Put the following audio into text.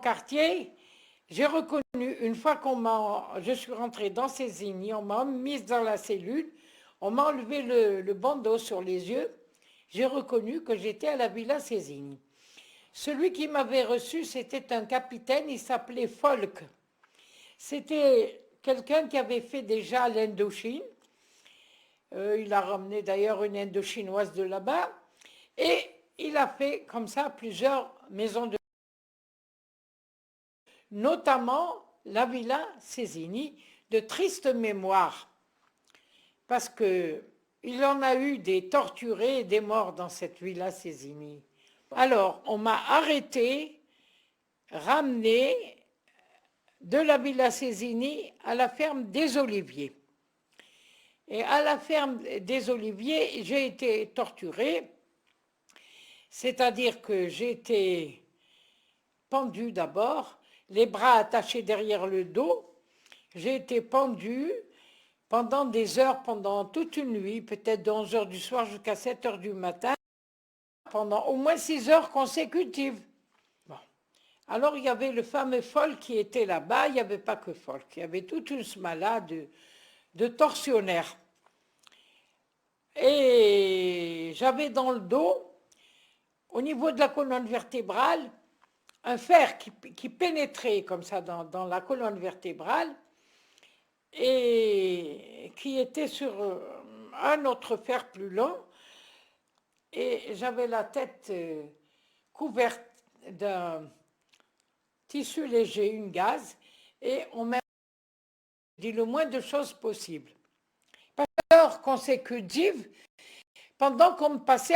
quartier, j'ai reconnu, une fois je suis rentrée dans Sézigny, on m'a mise dans la cellule, on m'a enlevé le bandeau sur les yeux, j'ai reconnu que j'étais à la Villa Sézigny. Celui qui m'avait reçu, c'était un capitaine, il s'appelait Folk. C'était quelqu'un qui avait fait déjà l'Indochine. Il a ramené d'ailleurs une Indochinoise de là-bas. Et il a fait comme ça plusieurs maisons de... notamment la Villa Sézigny, de triste mémoire. Parce qu'il en a eu des torturés et des morts dans cette Villa Sézigny. Alors, on m'a arrêté, ramené de la Villa Sézigny à la ferme des Oliviers. Et à la ferme des Oliviers, j'ai été torturée, c'est-à-dire que j'ai été pendue d'abord, les bras attachés derrière le dos, j'ai été pendue pendant des heures, pendant toute une nuit, peut-être de 11 heures du soir jusqu'à 7 heures du matin, pendant au moins 6 heures consécutives. Bon. Alors il y avait le fameux Folk qui était là-bas, il n'y avait pas que Folk, il y avait toute une smala de tortionnaires. Et j'avais dans le dos, au niveau de la colonne vertébrale, un fer qui pénétrait comme ça dans la colonne vertébrale et qui était sur un autre fer plus long. Et j'avais la tête couverte d'un tissu léger, une gaze, et on m'a dit le moins de choses possible. Par heure consécutive, pendant qu'on me passait